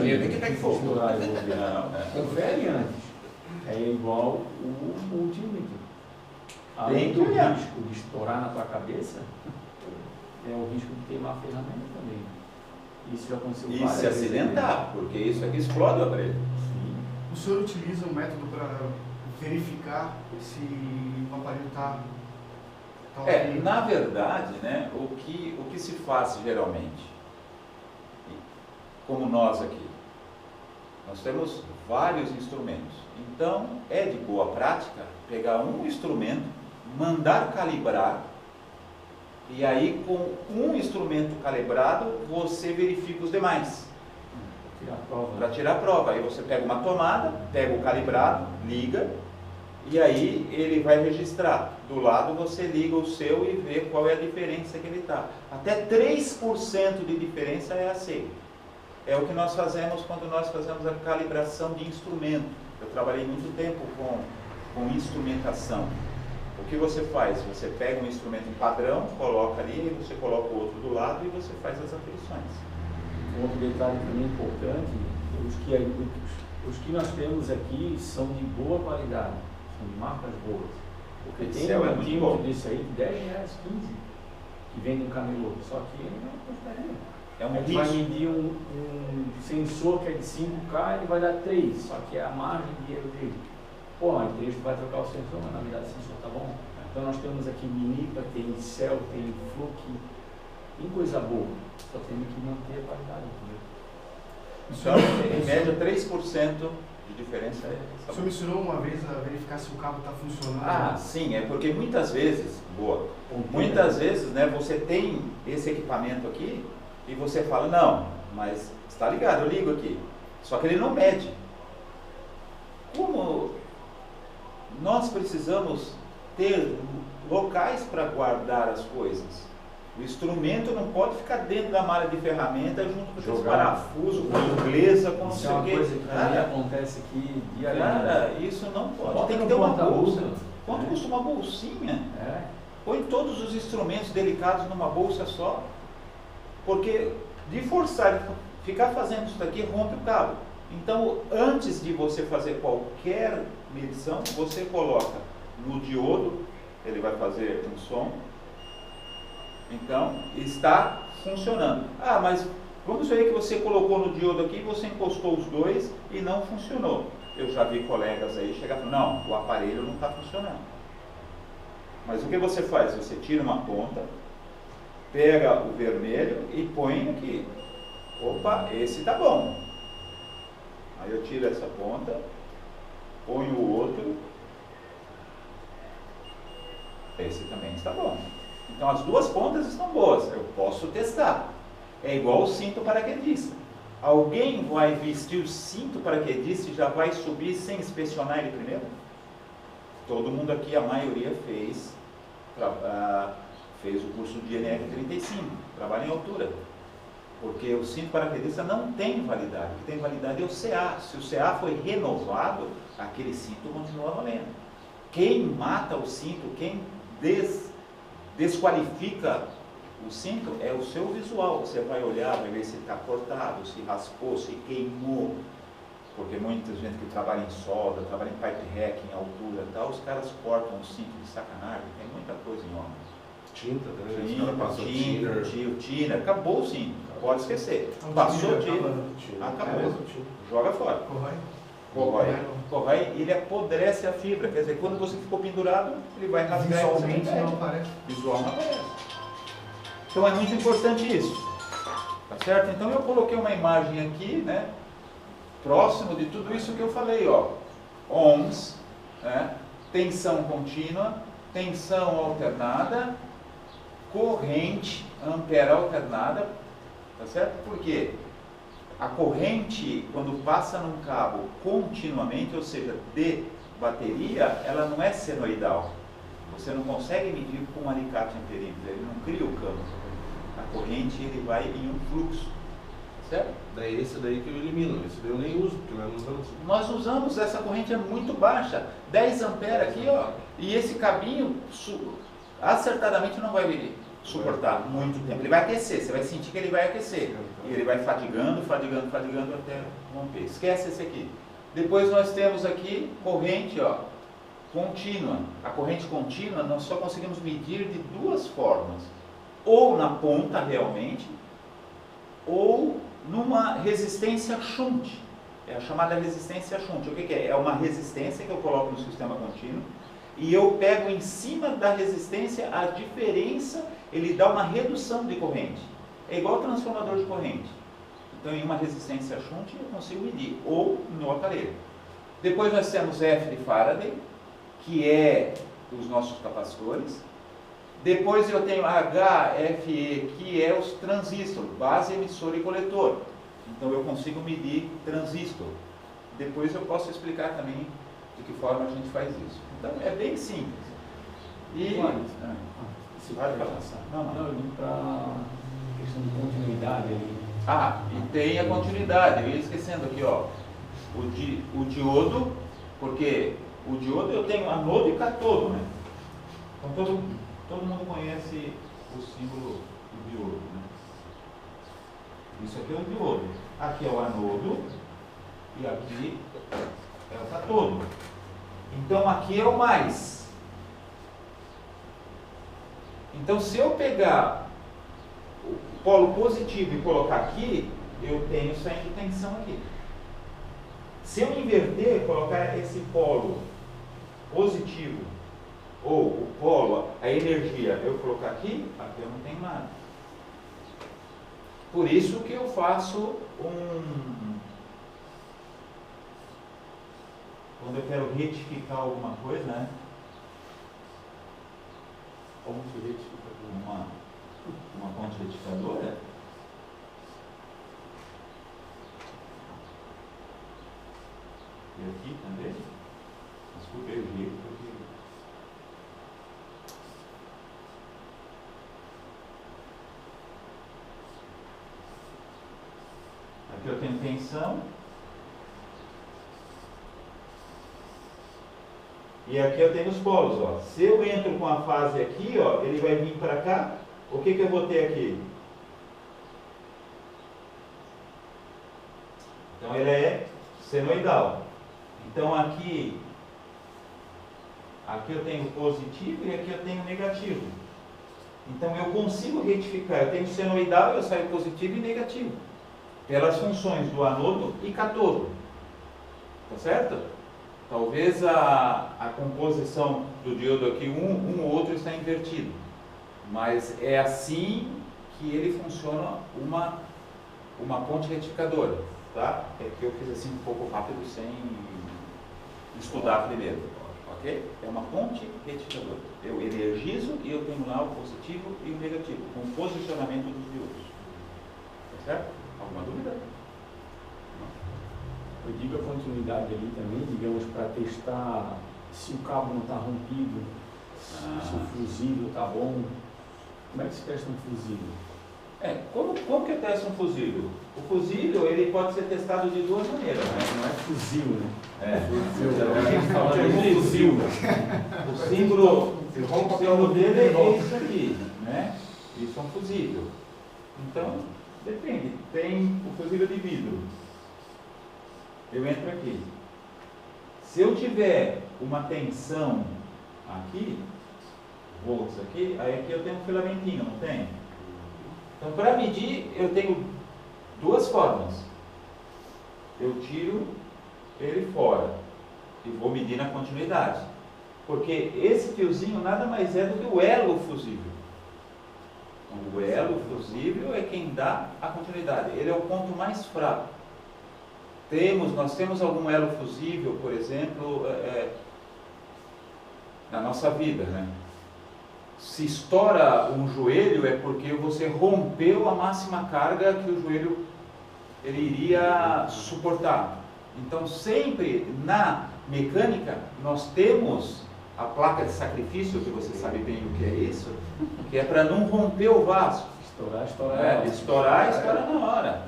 Janeiro, tem que estar em fogo. Confere antes. É igual o multímetro. Além Tem que do olhar. risco de estourar na tua cabeça, é o risco de queimar a ferramenta também. Isso já aconteceu E várias se vezes. acidentar, porque isso aqui explode o aparelho. Sim. O senhor utiliza um método para verificar se o aparelho está ok? Na verdade, né, o que se faz geralmente, como nós aqui, nós temos vários instrumentos. Então, é de boa prática pegar um instrumento, mandar calibrar, e aí com um instrumento calibrado, você verifica os demais. Tirar a prova. Para tirar a prova. Aí você pega uma tomada, pega o calibrado, liga, e aí ele vai registrar. Do lado você liga o seu e vê qual é a diferença que ele está. Até 3% de diferença é aceito. É o que nós fazemos quando nós fazemos a calibração de instrumento. Eu trabalhei muito tempo com instrumentação. O que você faz? Você pega um instrumento padrão, coloca ali, você coloca o outro do lado e você faz as aferições. Um outro detalhe também importante, os que nós temos aqui são de boa qualidade, são de marcas boas. Porque Esse tem é um muito multímetro bom. desse aí de R$10, 15, que vende no camelô, só que ele não custa nenhum. É um A gente vai risco. medir um sensor que é de 5K, ele vai dar 3, só que é a margem de erro dele. Pô, mas tem gente que vai trocar o sensor, mas na verdade o sensor tá bom. Então nós temos aqui Minipa, tem Cell, tem Fluke, tem coisa boa, só temos que manter a qualidade, entendeu? Então, em média, 3% de diferença é O essa. senhor me ensinou uma vez a verificar se o cabo está funcionando. Ah, sim, é porque muitas vezes, muitas vezes, né, você tem esse equipamento aqui e você fala, não, mas está ligado, eu ligo aqui. Só que ele não mede. Como nós precisamos ter locais para guardar as coisas. O instrumento não pode ficar dentro da malha de ferramenta junto com os parafusos, com a inglesa, com não Isso sei é o uma quê. coisa que também acontece aqui diariamente. Cara, isso não pode. Bota Tem que no ter uma porta-bolsa, bolsa. Quanto né? custa uma bolsinha? É. Põe todos os instrumentos delicados numa bolsa só. Porque de forçar, de ficar fazendo isso daqui, rompe o cabo. Então, antes de você fazer qualquer medição, você coloca no diodo, ele vai fazer um som. Então, está funcionando. Ah, mas vamos ver que você colocou no diodo aqui, você encostou os dois e não funcionou. Eu já vi colegas aí chegar e falar, não, o aparelho não está funcionando. Mas o que você faz? Você tira uma ponta, pega o vermelho e põe aqui. Opa, esse está bom. Aí eu tiro essa ponta, ponho o outro. Esse também está bom. Então as duas pontas estão boas, eu posso testar. É igual o cinto paraquedista. Alguém vai vestir o cinto paraquedista e já vai subir sem inspecionar ele primeiro? Todo mundo aqui, a maioria fez o curso de NR35, trabalha em altura. Porque o cinto paraquedista não tem validade. O que tem validade é o CA. Se o CA foi renovado, aquele cinto continua valendo. Quem mata o cinto, quem desqualifica o cinto é o seu visual. Você vai olhar, vai ver se está cortado, se raspou, se queimou. Porque muita gente que trabalha em solda, trabalha em pipe rack, em altura e tal, os caras cortam o cinto de sacanagem, tem muita coisa em obras. Tinta também, os caras passam Tinta, acabou o cinto, pode esquecer. Passou tinta, acabou, joga fora. Corrói, ele apodrece a fibra, quer dizer, quando você ficou pendurado, ele vai rasgar. Visualmente não aparece. Visual não aparece. Então é muito importante isso, tá certo? Então eu coloquei uma imagem aqui, né, próximo de tudo isso que eu falei, ó, ohms, né, tensão contínua, tensão alternada, corrente, ampere alternada, tá certo? Por quê? A corrente, quando passa num cabo continuamente, ou seja, de bateria, ela não é senoidal. Você não consegue medir com um alicate amperímetro, ele não cria o campo. A corrente, ele vai em um fluxo, certo? Daí esse daí que eu elimino, esse daí eu nem uso, porque nós não usamos. Nós usamos, essa corrente é muito baixa, 10 amperes aqui, ó, e esse cabinho acertadamente não vai medir. suportar muito tempo. Ele vai aquecer, você vai sentir que ele vai aquecer. E ele vai fadigando, fadigando, fadigando até romper. Esquece esse aqui. Depois nós temos aqui corrente, ó, contínua. A corrente contínua nós só conseguimos medir de duas formas. Ou na ponta realmente, ou numa resistência shunt. É a chamada resistência shunt. O que que é? É uma resistência que eu coloco no sistema contínuo e eu pego em cima da resistência a diferença, ele dá uma redução de corrente. É igual transformador de corrente. Então, em uma resistência shunt eu consigo medir, ou no aparelho. Depois nós temos F de Faraday, que é os nossos capacitores. Depois eu tenho HFE, que é os transistores, base, emissor e coletor. Então eu consigo medir transistor. Depois eu posso explicar também de que forma a gente faz isso. Então é bem simples. E... Se vai passar. Não, eu vim para a questão de continuidade ali. Ah, e tem a continuidade. Eu ia esquecendo aqui, ó. O diodo, porque o diodo eu tenho anodo e catodo, né? Então todo mundo conhece o símbolo do diodo, né? Isso aqui é o diodo. Aqui é o anodo e aqui é o catodo. Então aqui é o mais. Então se eu pegar o polo positivo e colocar aqui, eu tenho saindo tensão aqui. Se eu inverter, colocar esse polo positivo ou o polo, a energia, eu colocar aqui eu não tenho nada. Por isso que eu faço quando eu quero retificar alguma coisa, né? Como se retifica uma ponte retificadora? E aqui também? Desculpa aí o jeito, porque... Aqui eu tenho tensão. E aqui eu tenho os polos, ó. Se eu entro com a fase aqui, ó, ele vai vir para cá. O que que eu vou ter aqui? Então ele é senoidal. Então aqui eu tenho positivo e aqui eu tenho negativo. Então eu consigo retificar. Eu tenho senoidal, eu saio positivo e negativo. Pelas funções do anodo e catodo. Tá certo? Talvez a composição do diodo aqui, um ou outro está invertido. Mas é assim que ele funciona uma ponte retificadora. Tá? É que eu fiz assim um pouco rápido sem estudar primeiro. Ok? É uma ponte retificadora. Eu energizo e eu tenho lá o positivo e o negativo, com o posicionamento dos diodos. Tá certo? Alguma dúvida? Eu digo a continuidade ali também, digamos, para testar se o cabo não está rompido, se o fusível está bom. Como é que se testa um fusível? Como que eu testo um fusível? O fusível ele pode ser testado de duas maneiras, né? Não é fuzil, né? Fuzil. O símbolo dele é isso aqui, né? Isso é um fusível. Então, depende. Tem o fusível de vidro. Eu entro aqui. Se eu tiver uma tensão aqui, volts aqui, aí aqui eu tenho um filamentinho, não tem? Então, para medir, eu tenho duas formas. Eu tiro ele fora e vou medir na continuidade. Porque esse fiozinho nada mais é do que o elo fusível. Então, o elo fusível é quem dá a continuidade. Ele é o ponto mais fraco. Nós temos algum elo fusível, por exemplo, na nossa vida, né? Se estoura um joelho é porque você rompeu a máxima carga que o joelho ele iria suportar. Então sempre na mecânica nós temos a placa de sacrifício, que você sabe bem o que é isso, que é para não romper o vaso. Estourar na hora.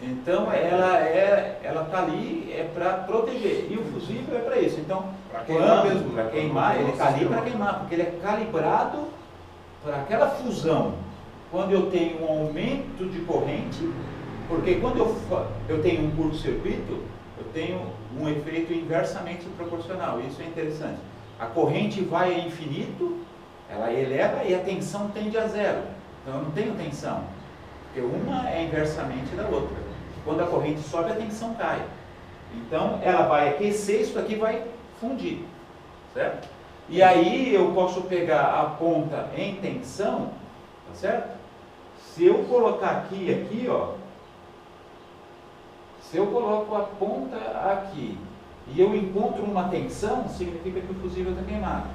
Então ela está ali para proteger. E o fusível é para isso. Então, para queimar, ele está ali para queimar, porque ele é calibrado para aquela fusão, quando eu tenho um aumento de corrente, porque quando eu tenho um curto-circuito, eu tenho um efeito inversamente proporcional. Isso é interessante. A corrente vai a infinito, ela eleva e a tensão tende a zero. Então eu não tenho tensão, porque uma é inversamente da outra. Quando a corrente sobe, a tensão cai. Então ela vai aquecer, isso aqui vai fundir, certo? E aí eu posso pegar a ponta em tensão, tá certo? Se eu colocar aqui, ó, se eu coloco a ponta aqui e eu encontro uma tensão, significa que o fusível está queimado.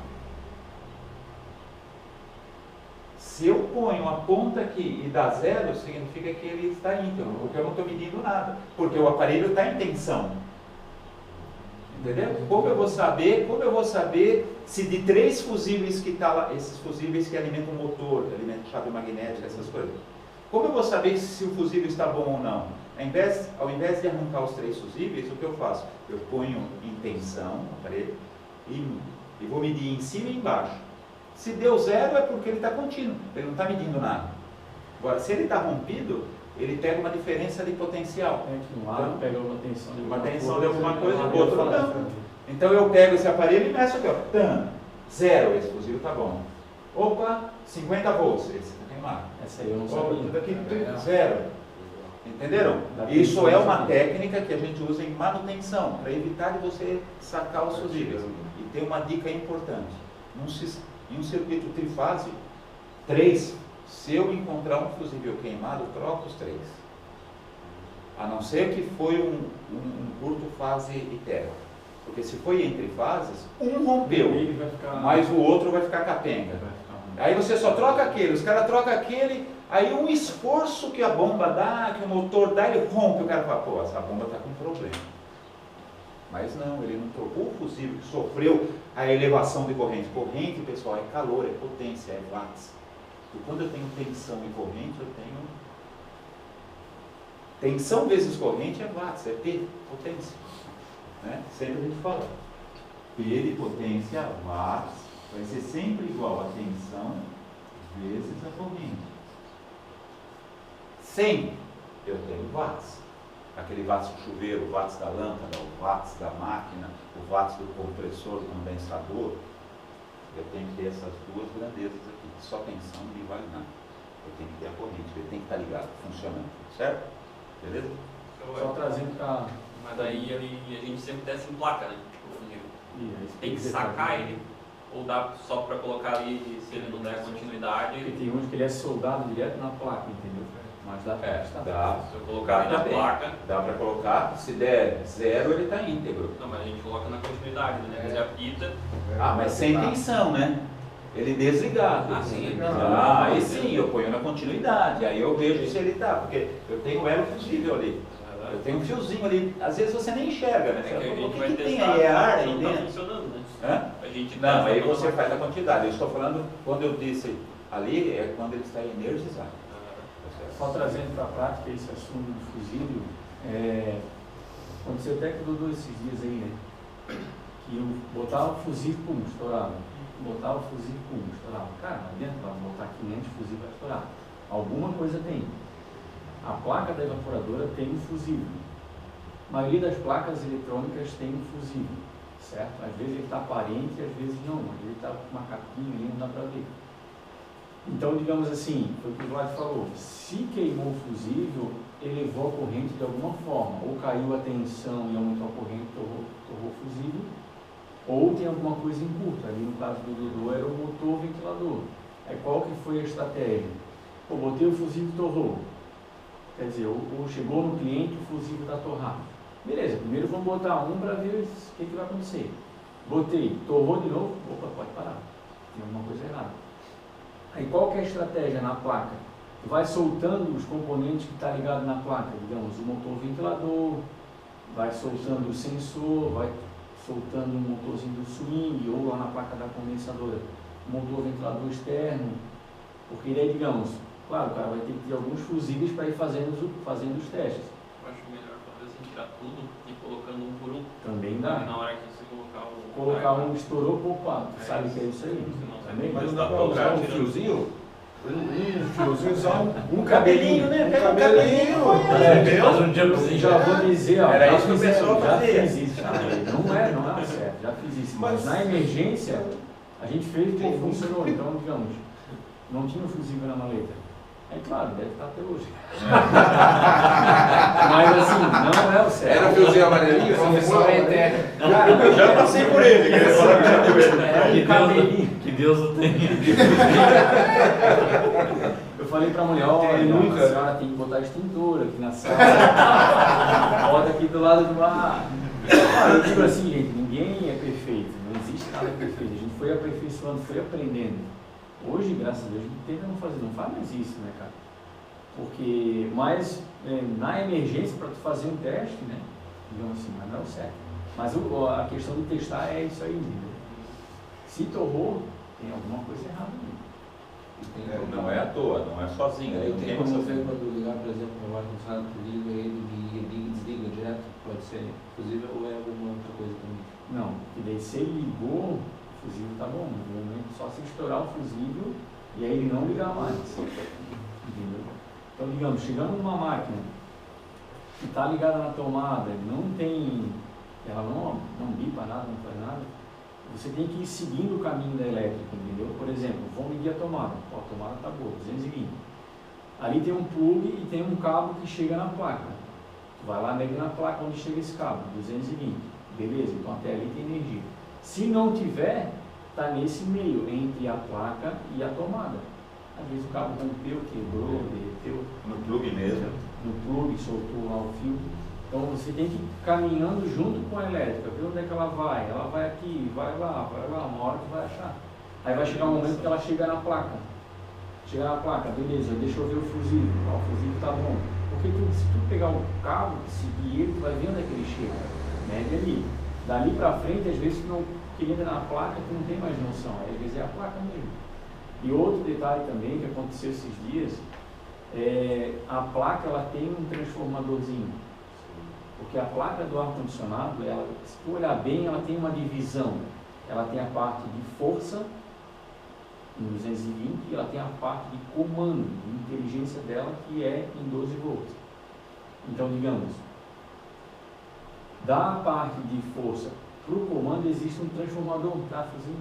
Se eu ponho a ponta aqui e dá zero, significa que ele está íntegro, porque eu não estou medindo nada, porque o aparelho está em tensão. Entendeu? Como eu vou saber se de 3 fusíveis que está lá, esses fusíveis que alimentam o motor, que alimentam chave magnética, essas coisas, como eu vou saber se o fusível está bom ou não? Ao invés de arrancar os 3 fusíveis, o que eu faço? Eu ponho em tensão o aparelho e vou medir em cima e embaixo. Se deu zero é porque ele está contínuo, ele não está medindo nada. Agora, se ele está rompido, ele pega uma diferença de potencial. Um lado pega uma tensão de alguma coisa, o outro não. Então eu pego esse aparelho e meço aqui, ó, zero, esse fusível está bom. Opa, 50 volts, esse está queimado. Essa aí eu não sabia. Tudo aqui, zero. Entenderam? Isso é uma técnica que a gente usa em manutenção, para evitar de você sacar os fusíveis. E tem uma dica importante. Em um circuito trifase, 3, se eu encontrar um fusível queimado, eu troco os 3. A não ser que foi um curto fase eterno. Porque se foi entre fases, um rompeu, mas o outro vai ficar capenga. Aí você só troca aquele, os caras trocam aquele, aí um esforço que a bomba dá, que o motor dá, ele rompe, o cara fala, pô, essa bomba está com problema. Mas não, ele não trocou o fusível que sofreu a elevação de corrente. Corrente, pessoal, é calor, é potência, é watts. E quando eu tenho tensão e corrente, eu tenho... Tensão vezes corrente é watts, é P, potência. Né? Sempre a gente fala. P de potência, watts, vai ser sempre igual a tensão vezes a corrente. 100, eu tenho watts. Aquele watts do chuveiro, o watts da lâmpada, o watts da máquina, o watts do compressor, do condensador. Eu tenho que ter essas duas grandezas aqui. Só tensão não me vale nada. Eu tenho que ter a corrente, ele tem que estar ligado, funcionando. Certo? Beleza? Só trazendo para... Mas daí a gente sempre desce em placa, né? Tem que sacar ele, ou dá só para colocar ali, se ele não der continuidade. Porque tem uns que ele é soldado direto na placa, entendeu? Mas dá para dá. Se eu colocar ali na placa. Dá para colocar, se der zero, ele está íntegro. Não, mas a gente coloca na continuidade, né? Você apita. Ah, mas sem tensão, né? Ele desligado. Ah, sim. Aí sim, eu ponho na continuidade. Aí eu vejo se ele está, porque eu tenho o elo fusível ali. Eu tenho um fiozinho ali. Às vezes você nem enxerga, né? É que a gente o vai que tem testar, aí? É ar aí não está dentro? funcionando, né? Hã? A gente Não, aí testa você toda faz a quantidade. Eu estou falando, quando eu disse ali, é quando ele está energizado. Só trazendo para a prática esse assunto do fusível, aconteceu até que o Dudu esses dias aí, né? Que eu botava o fusível, pum, estourava. Botava o fusível, pum, estourava. Cara, não adianta botar 500 fusível para estourar. Alguma coisa tem. A placa da evaporadora tem um fusível. A maioria das placas eletrônicas tem um fusível, certo? Às vezes ele está aparente, às vezes não. Às vezes ele está com uma capinha ali, não dá para ver. Então, digamos assim, foi o que o Vlad falou, se queimou o fusível, elevou a corrente de alguma forma, ou caiu a tensão e aumentou a corrente, torrou o fusível, ou tem alguma coisa em curto. Ali no caso do Dudu era o motor ventilador. Aí qual que foi a estratégia? Pô, botei o fusível e torrou. Quer dizer, ou chegou no cliente o fusível está torrado. Beleza, primeiro vamos botar um para ver o que vai acontecer. Botei, torrou de novo, opa, pode parar, tem alguma coisa errada. Aí qual que é a estratégia na placa? Vai soltando os componentes que está ligado na placa, digamos, o motor ventilador, vai soltando o sensor, vai soltando o motorzinho do swing, ou lá na placa da condensadora, o motor ventilador externo, porque daí, digamos, claro, o cara vai ter que ter alguns fusíveis para ir fazendo os testes. Eu acho melhor talvez assim, tirar tudo e colocando um por um. Também dá. Na hora que você colocar o... estourou poupado, sabe o que é isso aí? Também? Mas não dá pra usar um fiozinho? Um fiozinho só Um cabelinho, né? Pega um cabelinho. Faz um jumpzinho. Já vou dizer, ó, Era já isso que o fiz- pessoal já fazia. fiz isso, tá? Não é o certo, já fiz isso. Mas na emergência, a gente fez e funcionou. Então, digamos, não tinha um fusível na maleta. É claro, deve estar até hoje. Mas assim, não é o certo. era fiozinho amarelinho? Professor é eterno. Eu já passei por ele, queria falar que já deu ele. É um cabelinho. Que Deus o tenha. Eu falei pra mulher, olha, Nunca. a senhora tem que botar extintor aqui na sala. Bota aqui do lado do mar. Eu digo assim, gente, ninguém é perfeito, não existe nada perfeito. A gente foi aperfeiçoando, foi aprendendo. Hoje, graças a Deus, a gente tenta não faz mais isso, né, cara? Porque, mas na emergência, para tu fazer um teste, né, digamos assim, mas não é o certo. Mas a questão de testar é isso aí, entendeu? Se torrou, tem alguma coisa errada ali. Não é à toa, não é sozinho. Aí Não tem tem como essa- ver quando ligar, por exemplo, no ar-condicionado, tu liga ele e desliga direto, pode ser fusível ou é alguma outra coisa também? Não, porque daí se ele ligou, o fusível tá bom, no momento só se estourar o fusível e aí ele não ligar mais. Entendeu? Então, digamos, chegando numa máquina que está ligada na tomada, não tem, ela não bipa nada, não faz nada, você tem que ir seguindo o caminho da elétrica, entendeu? Por exemplo, vamos medir a tomada. Ó, a tomada está boa, 220. Ali tem um plug e tem um cabo que chega na placa. Tu vai lá, mede na placa onde chega esse cabo, 220. Beleza, então até ali tem energia. Se não tiver, está nesse meio, entre a placa e a tomada. Às vezes o cabo rompeu, quebrou, derreteu. No plug mesmo. No plug, soltou lá o fio. Então você tem que ir caminhando junto com a elétrica, ver onde é que ela vai aqui, vai lá, uma hora que vai achar. Aí vai chegar um momento que ela chega na placa. Chegar na placa, beleza, deixa eu ver o fusível. Ó, o fusível tá bom. Porque se tu pegar o cabo, seguir ele, tu vai ver onde é que ele chega. Mede ali. Dali pra frente, às vezes tu não queria na placa, tu não tem mais noção. Aí, às vezes é a placa mesmo. E outro detalhe também que aconteceu esses dias, a placa ela tem um transformadorzinho. Porque a placa do ar-condicionado, se tu olhar bem, ela tem uma divisão. Ela tem a parte de força, em 220, e ela tem a parte de comando, de inteligência dela, que é em 12 volts. Então, digamos, da parte de força para o comando existe um transformador, tá, fuzil?